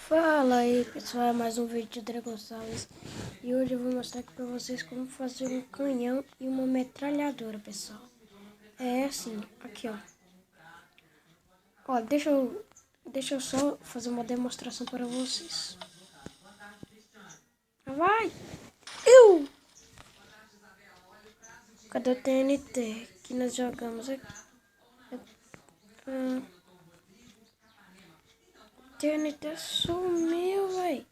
Fala aí pessoal, é mais um vídeo de André Gonçalves. E hoje eu vou mostrar aqui pra vocês como fazer um canhão e uma metralhadora, pessoal. É assim, aqui ó. Ó, deixa eu só fazer uma demonstração para vocês. Vai! Cadê o TNT que nós jogamos aqui? TNT sumiu, véi.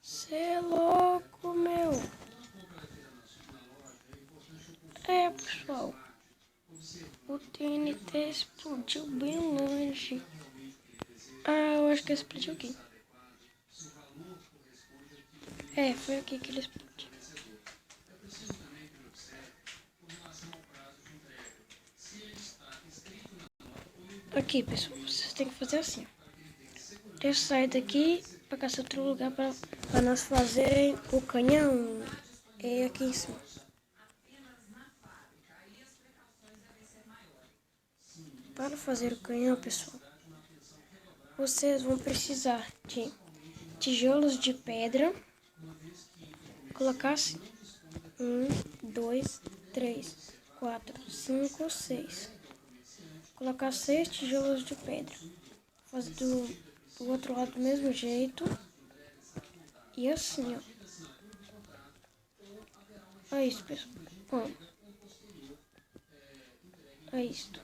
Cê é louco, meu. É, pessoal. O TNT explodiu bem longe. Ah, eu acho que explodiu aqui. É, foi aqui que ele explodiu. Aqui, pessoal, vocês têm que fazer assim. Deixa eu sair daqui para caçar outro lugar para nós fazerem o canhão. É aqui em cima. Para fazer o canhão, pessoal, vocês vão precisar de tijolos de pedra. Colocar assim. 1, 2, 3, 4, 5, 6. Colocar 6 tijolos de pedra. Fazer do outro lado do mesmo jeito. E assim, ó. É isso, pessoal. Ó. É isto.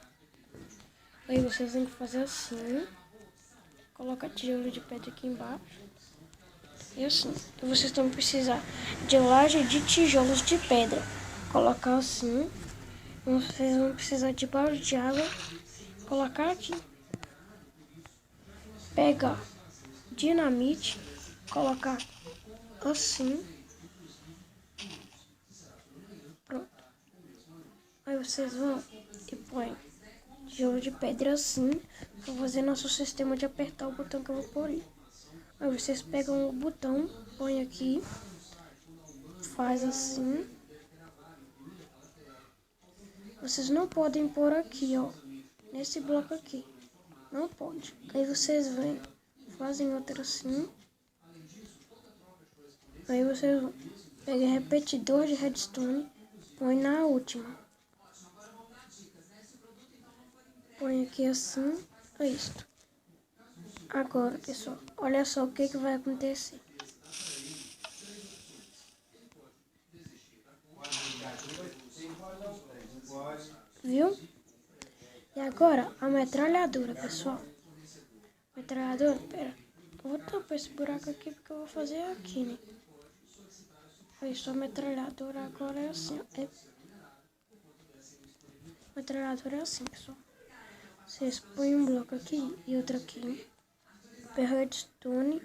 Aí vocês têm que fazer assim. Coloca tijolo de pedra aqui embaixo. E assim. E vocês vão precisar de laje de tijolos de pedra. Colocar assim. Vocês vão precisar de balde de água. Colocar aqui. Pegar dinamite. Colocar assim. Pronto. Aí vocês vão e põem tijolo de pedra assim. Para fazer nosso sistema de apertar o botão que eu vou pôr aí. Aí vocês pegam o botão, põem aqui. Faz assim. Vocês não podem pôr aqui, ó. Nesse bloco aqui. Não pode. Aí vocês vêm, fazem outra assim. Aí vocês pegam repetidor de redstone, põe na última. Põe aqui assim. É isto. Agora, pessoal, olha só o que vai acontecer. Viu? E agora, a metralhadora, pessoal. Metralhadora, pera. Eu vou tampar esse buraco aqui porque eu vou fazer aqui, né? Aí, só metralhadora agora é assim, ó. Metralhadora é assim, pessoal. Vocês põem um bloco aqui e outro aqui. Pega redstone.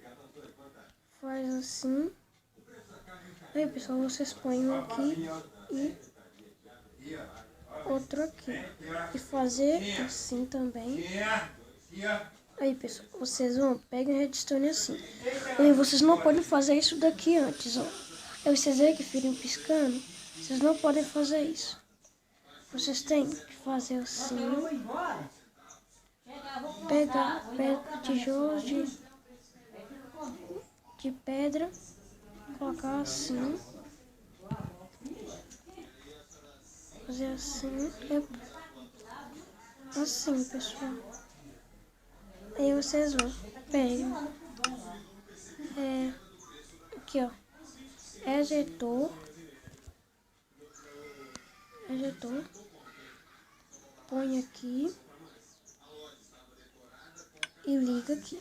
Faz assim. Aí, pessoal, vocês põem um aqui e outro aqui. E fazer assim também. Aí, pessoal, vocês vão, pegam redstone assim. E vocês não podem fazer isso daqui antes, ó. Aí vocês veem que fiquem piscando. Vocês não podem fazer isso. Vocês têm que fazer assim. Pegar tijolos de pedra. Colocar assim. Fazer assim. Assim, pessoal. Aí vocês vão. Pegam. Aqui, ó. Ejetor. Põe aqui. E liga aqui.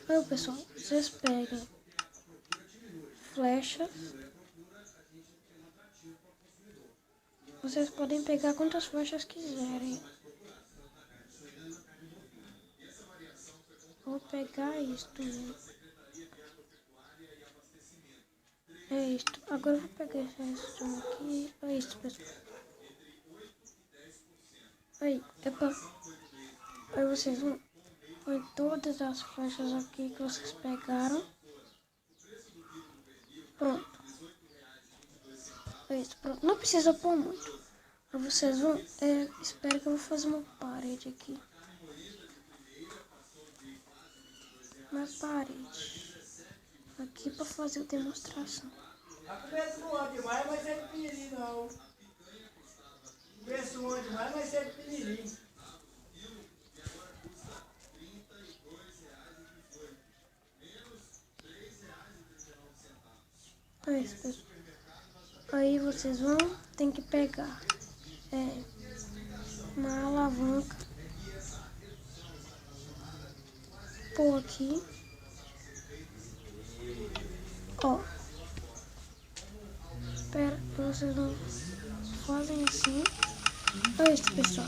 Aí, pessoal, vocês pegam flechas. Vocês podem pegar quantas flechas quiserem. Vou pegar isto mesmo. É isto. Agora eu vou pegar esse resto aqui. É isto, pessoal. Aí, aí vocês vão pôr todas as flechas aqui que vocês pegaram. Pronto. É isso, pronto. Não precisa pôr muito. Aí vocês vão... espero que eu vou fazer uma parede aqui. na parede. Aqui para fazer a demonstração. A começa não anda demais, mas é pequenininho não. Começa não anda demais, mas é pequenininho. É isso, pessoal. Aí vocês tem que pegar uma alavanca, pôr aqui, ó. Espera, vocês fazem assim. É isso, pessoal.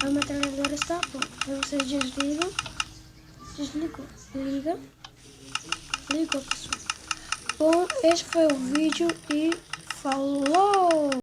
A metralhadora está pronta. Aí vocês desligam, ligou, pessoal. Bom, esse foi o vídeo e falou!